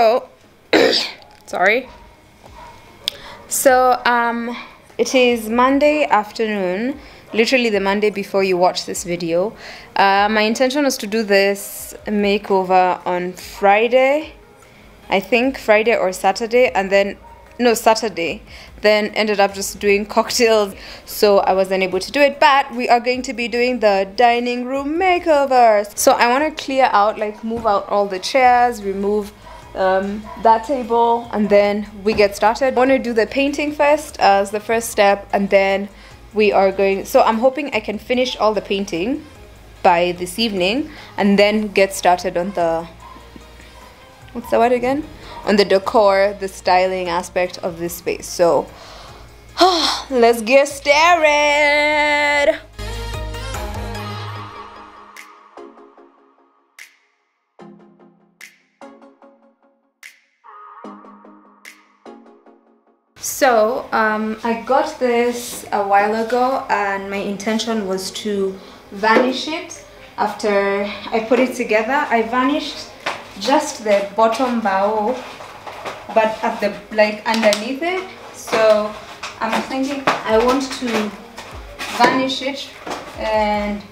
So sorry. So it is Monday afternoon, literally the Monday before you watch this video. My intention was to do this makeover on Friday, I think Friday or Saturday, and then no, Saturday, then ended up just doing cocktails, so I wasn't able to do it. But we are going to be doing the dining room makeover. So I want to clear out, like move out all the chairs, remove that table, and then we get started. I want to do the painting first as the first step, and then we are going, so I'm hoping I can finish all the painting by this evening and then get started on the, what's the word again, on the decor, the styling aspect of this space. So let's get started. So I got this a while ago, and my intention was to varnish it after I put it together. I varnished just the bottom bow, but at the, like, underneath it. So I'm thinking I want to varnish it and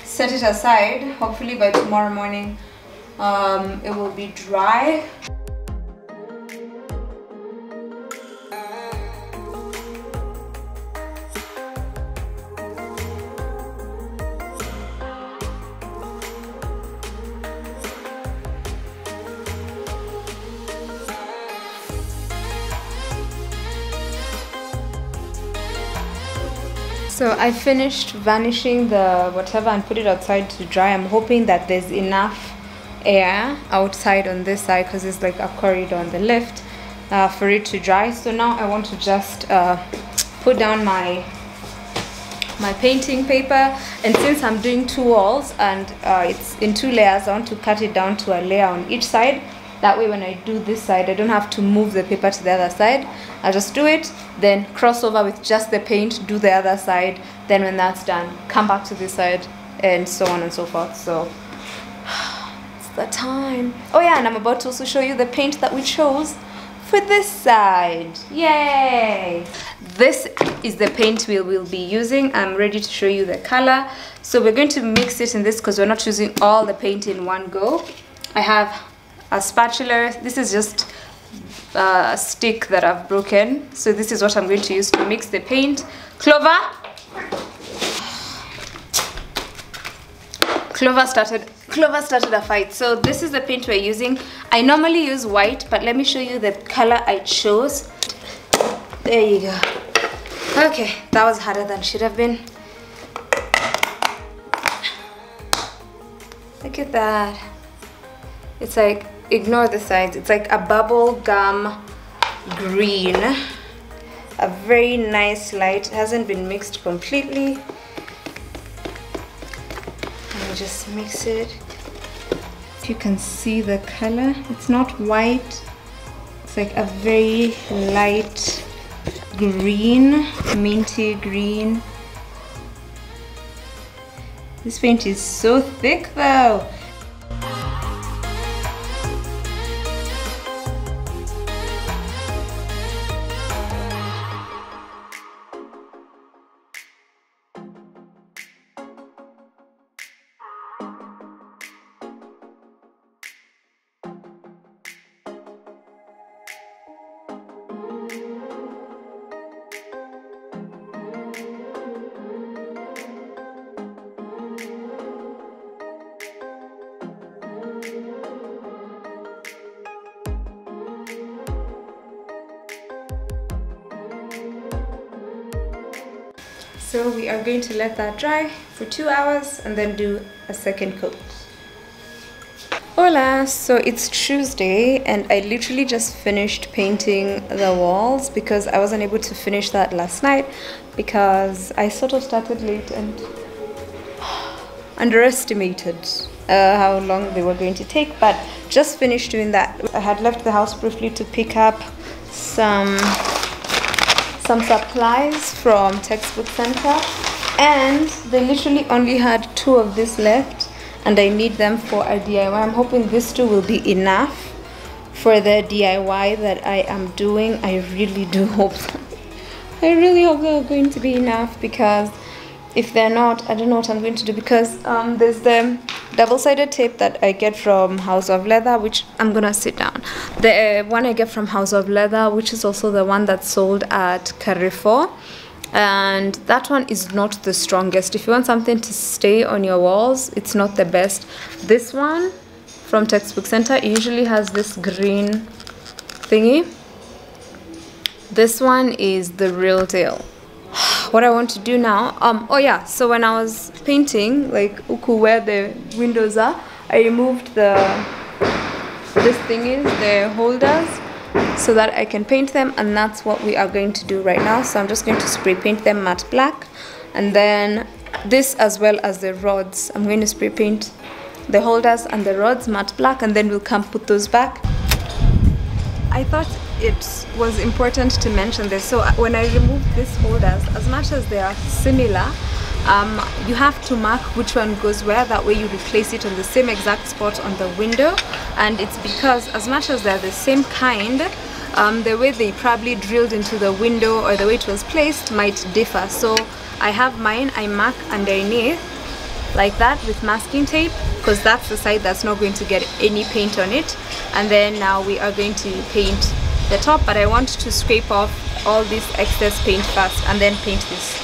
set it aside. Hopefully by tomorrow morning it will be dry. So I finished varnishing the whatever and put it outside to dry. I'm hoping that there's enough air outside on this side, because it's like a corridor on the left, for it to dry. So now I want to just put down my painting paper, and since I'm doing two walls and it's in two layers, I want to cut it down to a layer on each side. That way when I do this side, I don't have to move the paper to the other side. I'll just do it, then cross over with just the paint, do the other side, then when that's done, come back to this side, and so on and so forth. So it's the time. Oh yeah, and I'm about to also show you the paint that we chose for this side. Yay! This is the paint we will be using. I'm ready to show you the color. So we're going to mix it in this because we're not using all the paint in one go. I have a spatula. This is just a stick that I've broken, so this is what I'm going to use to mix the paint. Clover started a fight. So this is the paint we're using. I normally use white, but let me show you the color I chose. There you go. Okay, that was harder than should have been. Look at that. It's like, ignore the sides, it's like a bubble gum green, a very nice light. It hasn't been mixed completely. Let me just mix it. If you can see the color, it's not white, it's like a very light green, minty green. This paint is so thick though. So we are going to let that dry for 2 hours and then do a second coat. Hola! So it's Tuesday and I literally just finished painting the walls because I wasn't able to finish that last night because I sort of started late and underestimated how long they were going to take, but just finished doing that. I had left the house briefly to pick up some supplies from Textbook Center, and they literally only had 2 of this left and I need them for a DIY. I'm hoping these 2 will be enough for the DIY that I am doing. I really do hope I really hope they're going to be enough, because if they're not, I don't know what I'm going to do, because there's the double-sided tape that I get from House of Leather, which I'm gonna sit down. The one I get from House of Leather, which is also the one that's sold at Carrefour, and that one is not the strongest. If you want something to stay on your walls, it's not the best. This one from Textbook Center usually has this green thingy. This one is the real deal. What I want to do now, oh yeah, so when I was painting like uku where the windows are, I removed this thingy, the holders, so that I can paint them, and that's what we are going to do right now. So I'm just going to spray paint them matte black, and then this as well as the rods, I'm going to spray paint the holders and the rods matte black, and then we'll come put those back. I thought it was important to mention this. So when I removed these holders, as much as they are similar, you have to mark which one goes where. That way you replace it on the same exact spot on the window. And it's because as much as they're the same kind, the way they probably drilled into the window or the way it was placed might differ. So I have mine, I mark underneath like that with masking tape, because that's the side that's not going to get any paint on it. And then now we are going to paint the top, but I want to scrape off all this excess paint first and then paint this.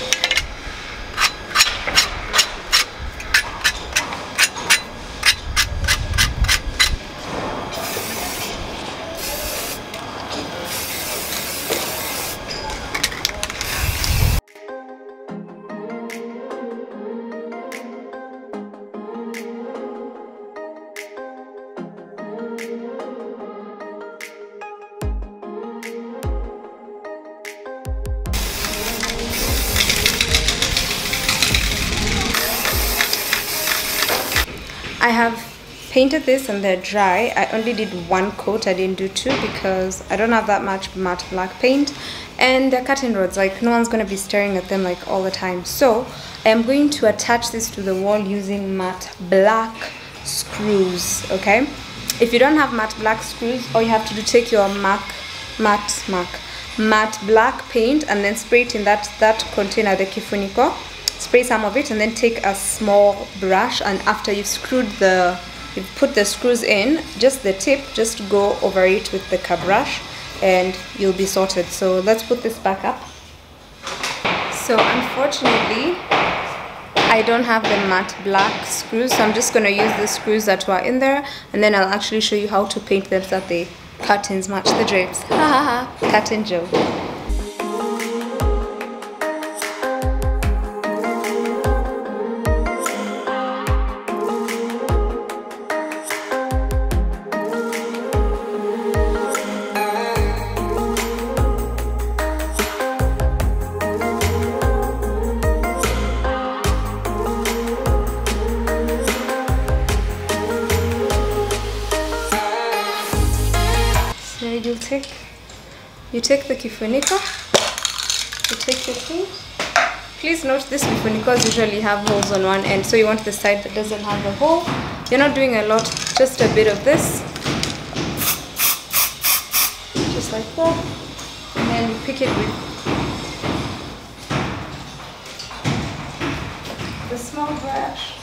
I have painted this and they're dry. I only did one coat, I didn't do two, because I don't have that much matte black paint, and they're cutting rods, like no one's going to be staring at them like all the time. So I am going to attach this to the wall using matte black screws. Okay, if you don't have matte black screws, all you have to do, take your matte black paint and then spray it in that container, the kifuniko. Spray some of it and then take a small brush, and after you've put the screws in, just the tip, just go over it with the car brush and you'll be sorted. So let's put this back up. So unfortunately I don't have the matte black screws, so I'm just going to use the screws that were in there, and then I'll actually show you how to paint them so that the curtains match the drapes. Ha ha ha, curtain joke. You take the kifuniko, you take your paint. Please note these kifunikos usually have holes on one end, so you want the side that doesn't have a hole. You're not doing a lot, just a bit of this, just like that, and then you pick it with the small brush.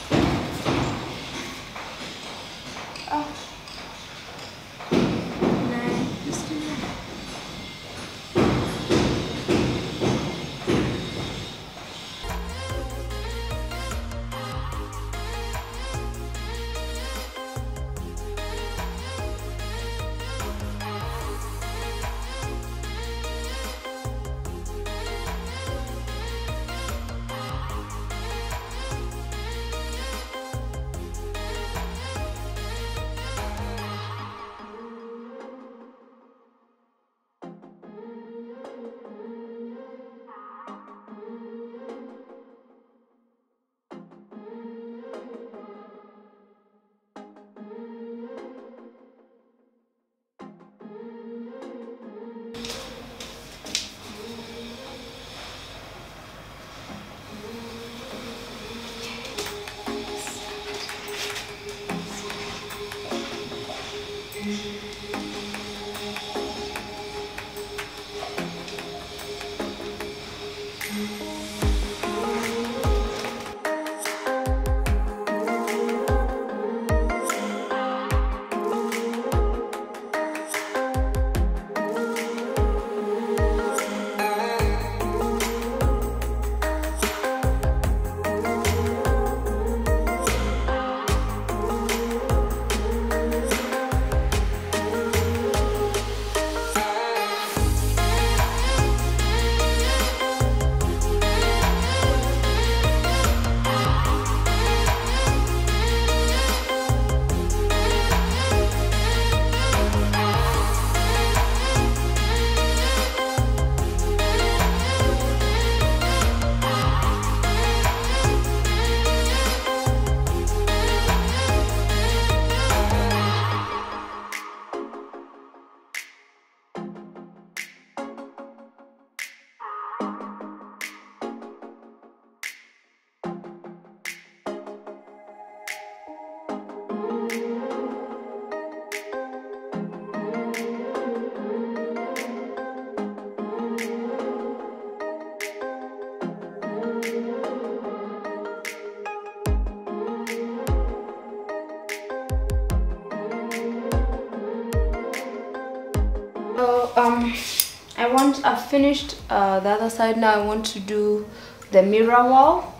I've finished the other side. Now I want to do the mirror wall.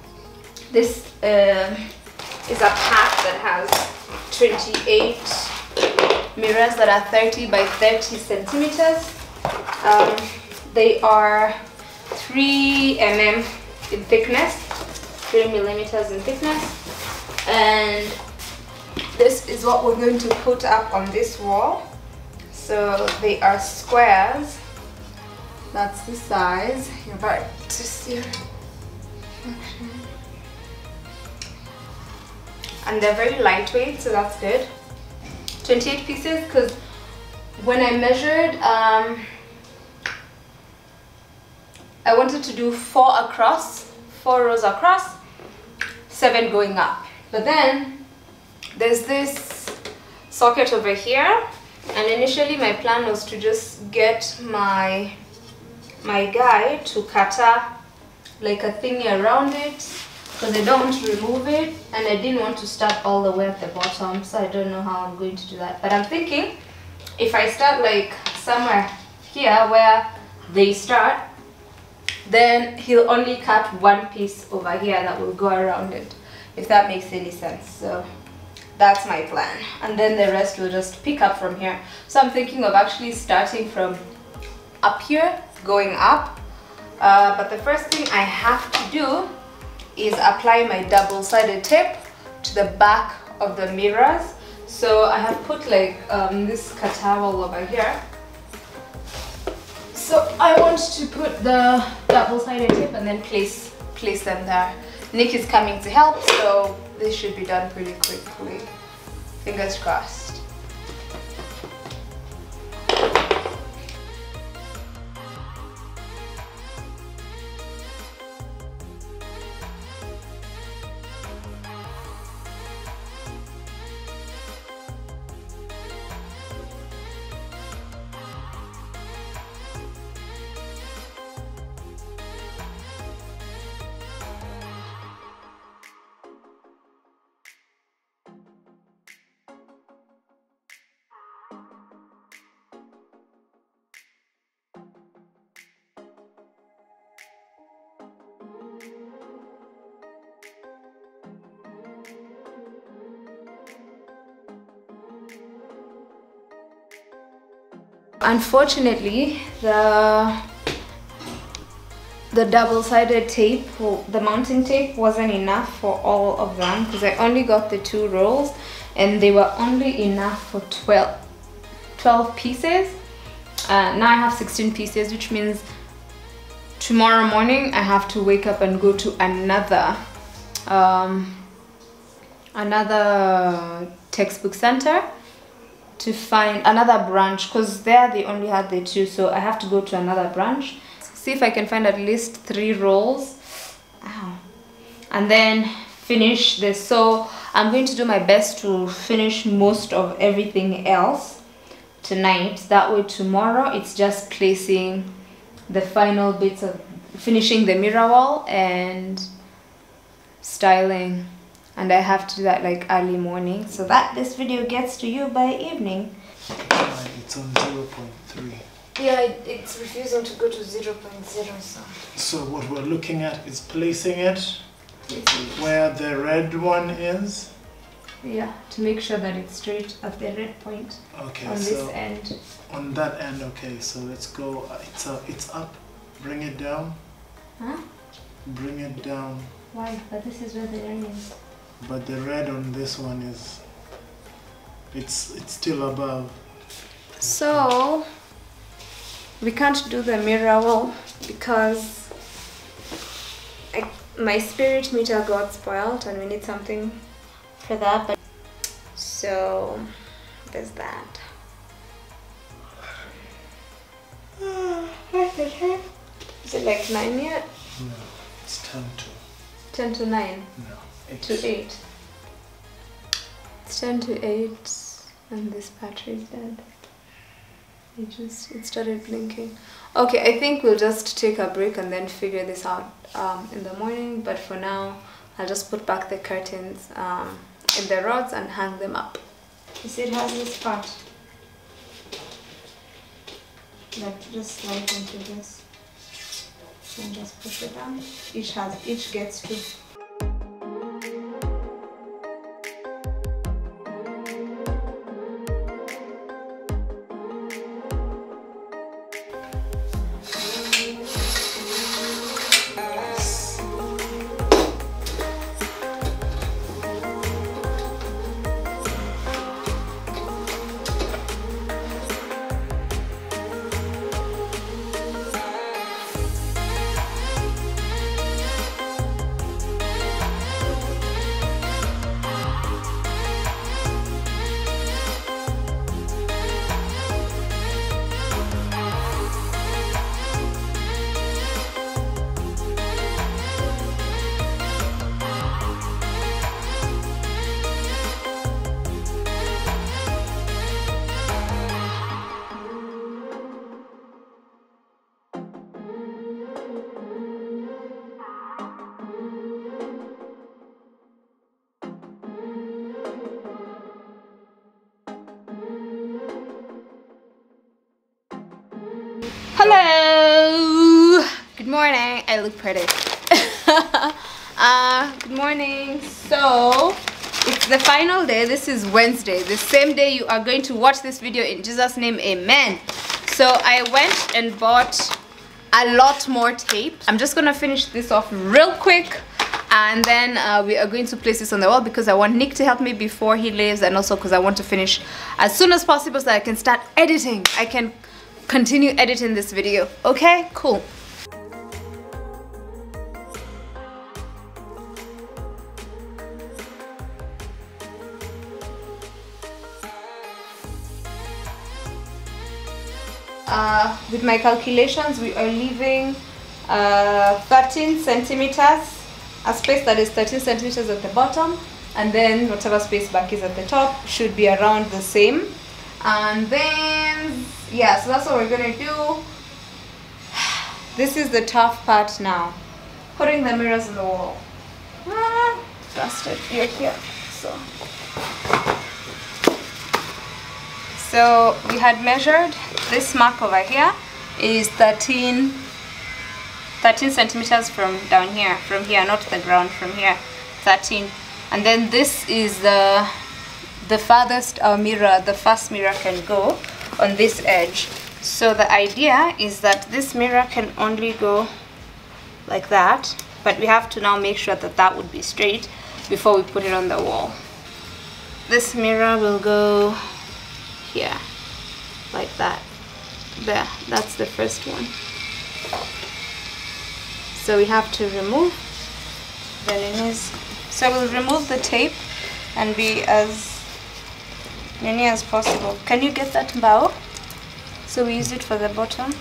This is a pack that has 28 mirrors that are 30 by 30 centimeters. They are 3 mm in thickness, 3 millimeters in thickness, and this is what we're going to put up on this wall. So they are squares. That's the size. You're about to see. And they're very lightweight, so that's good. 28 pieces, because when I measured, I wanted to do 4 across, 4 rows across, 7 going up. But then there's this socket over here, and initially my plan was to just get my guy to cut up like a thingy around it, because I don't want to remove it, and I didn't want to start all the way at the bottom, so I don't know how I'm going to do that. But I'm thinking if I start like somewhere here where they start, then he'll only cut one piece over here that will go around it, if that makes any sense. So that's my plan, and then the rest will just pick up from here. So I'm thinking of actually starting from up here going up, but the first thing I have to do is apply my double-sided tape to the back of the mirrors. So I have put like this towel over here. So I want to put the double-sided tape and then place them there. Nick is coming to help, so this should be done pretty quickly. Fingers crossed. Unfortunately, the double-sided tape, the mounting tape, wasn't enough for all of them, because I only got the 2 rolls and they were only enough for 12 pieces. Now I have 16 pieces, which means tomorrow morning I have to wake up and go to another textbook center to find another branch, because there they only had the 2, so I have to go to another branch, see if I can find at least 3 rolls. Ow. And then finish this. So I'm going to do my best to finish most of everything else tonight. That way tomorrow it's just placing the final bits of finishing the mirror wall and styling, and I have to do that like early morning, so that this video gets to you by evening. It's on 0.3. Yeah, it's refusing to go to 0.0, so what we're looking at is placing it where the red one is. Yeah, to make sure that it's straight at the red point. Okay, on so this end. On that end, okay, so let's go. It's up. Bring it down. Huh? Bring it down. Why? But this is where the ring is. But the red on this one is, it's still above. So we can't do the mirror wall because my spirit meter got spoiled and we need something for that. But so there's that. Is it like 9 yet? No, it's 10 to. 10 to 9? No, 8 to 8. It's 10 to 8 and this battery is dead. It started blinking. Okay, I think we'll just take a break and then figure this out in the morning, but for now I'll just put back the curtains in the rods and hang them up. You see it has this part. Like just slide into this and just push it down. Each gets two. Hello, good morning. I look pretty. Good morning. So it's the final day. This is Wednesday, the same day you are going to watch this video. In Jesus' name, amen. So I went and bought a lot more tape. I'm just gonna finish this off real quick, and then we are going to place this on the wall because I want Nick to help me before he leaves, and also because I want to finish as soon as possible so I can start editing. I can continue editing this video. Okay, cool. With my calculations, we are leaving 13 centimeters, a space that is 13 centimeters at the bottom, and then whatever space back is at the top should be around the same. And then yeah, so that's what we're gonna do. This is the tough part now, putting the mirrors in the wall. Busted here. So we had measured this mark over here is 13 centimeters from down here, from here, not the ground, from here, 13. And then this is the farthest our mirror, the first mirror, can go on this edge. So the idea is that this mirror can only go like that, but we have to now make sure that that would be straight before we put it on the wall. This mirror will go here, like that. There, that's the first one. So we have to remove the linears. So we'll remove the tape and be as many as possible. Can you get that bow? So we use it for the bottom.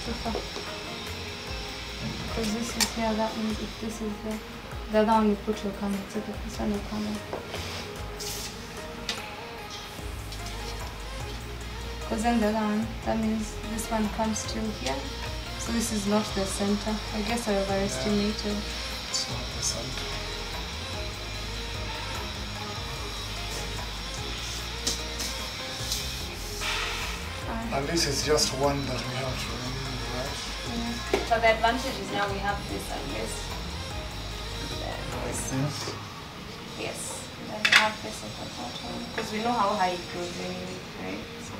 too far. Because this is here, that means if this is there, the other one you put will come out, so this one will come out. Because then the other one, that means this one comes till here. So this is not the center. I guess I overestimated. It's not the center. And this is just one that we have to remove, right? Yeah. So the advantage is now we have this and this. This. Yes. Then we have this at the bottom. Because we know how high it goes anyway, right? So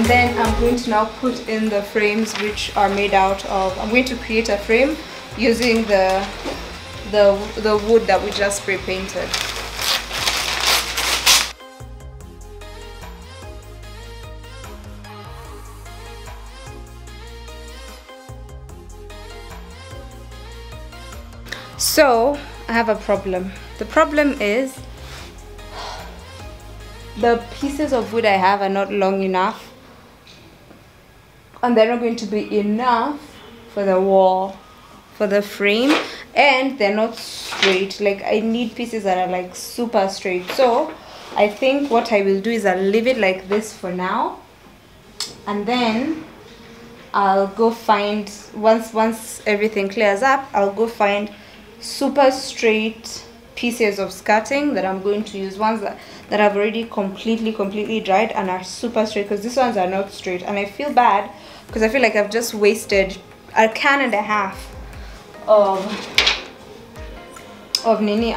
and then I'm going to now put in the frames which are made out of, I'm going to create a frame using the wood that we just spray painted. So I have a problem. The problem is the pieces of wood I have are not long enough, and they're not going to be enough for the wall, for the frame, and they're not straight. Like, I need pieces that are like super straight. So I think what I will do is I'll leave it like this for now, and then I'll go find, once everything clears up, I'll go find super straight pieces of skirting that I'm going to use, ones that have already completely dried and are super straight, because these ones are not straight. And I feel bad because I feel like I've just wasted a can and a half of Nini.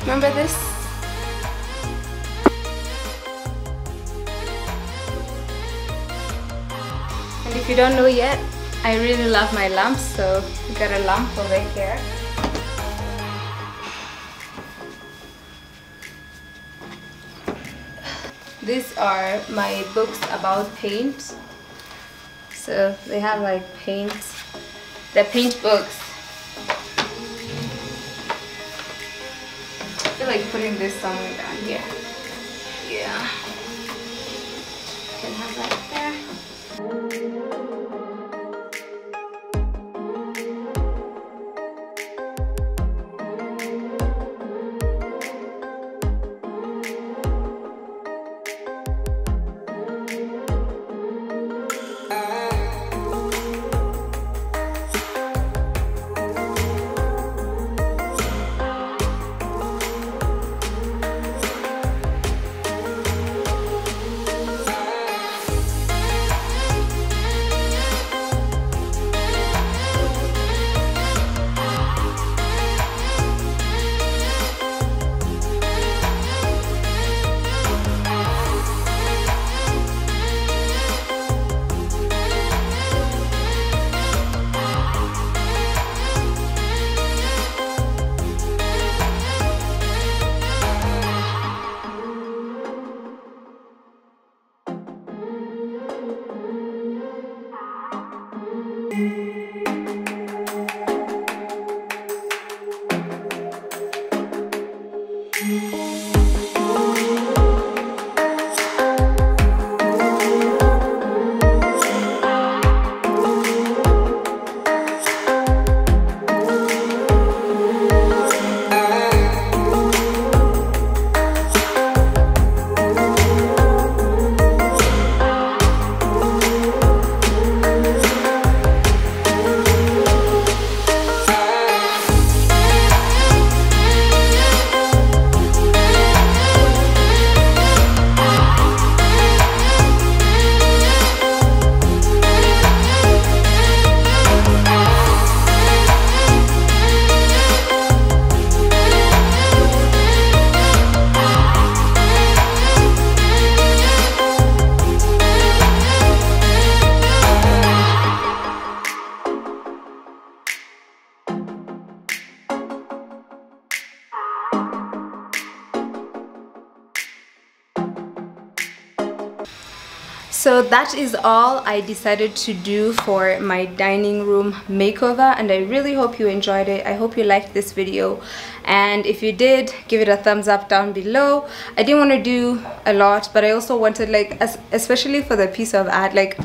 Remember this? And if you don't know yet, I really love my lamps, so I got a lamp over here. These are my books about paint. So they have like paint, the paint books. I feel like putting this somewhere down here. Yeah. Can have that there. So that is all I decided to do for my dining room makeover, and I really hope you enjoyed it. I hope you liked this video, and if you did, give it a thumbs up down below. I didn't want to do a lot, but I also wanted, like, especially for the piece of art, like,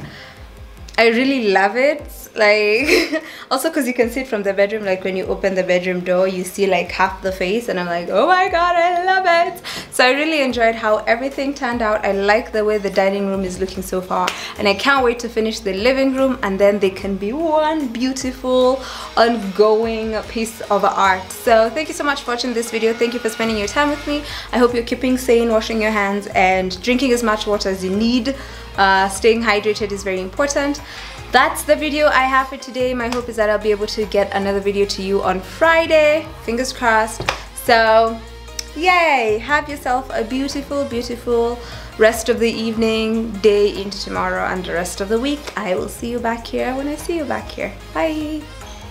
I really love it, like also because you can see it from the bedroom. Like when you open the bedroom door, you see like half the face, and I'm like, oh my god, I love it. So I really enjoyed how everything turned out. I like the way the dining room is looking so far, and I can't wait to finish the living room, and then they can be one beautiful ongoing piece of art. So thank you so much for watching this video. Thank you for spending your time with me. I hope you're keeping sane, washing your hands, and drinking as much water as you need. Staying hydrated is very important. That's the video I have for today. My hope is that I'll be able to get another video to you on Friday, fingers crossed. So yay, have yourself a beautiful, beautiful rest of the evening, day into tomorrow, and the rest of the week. I will see you back here when I see you back here. Bye.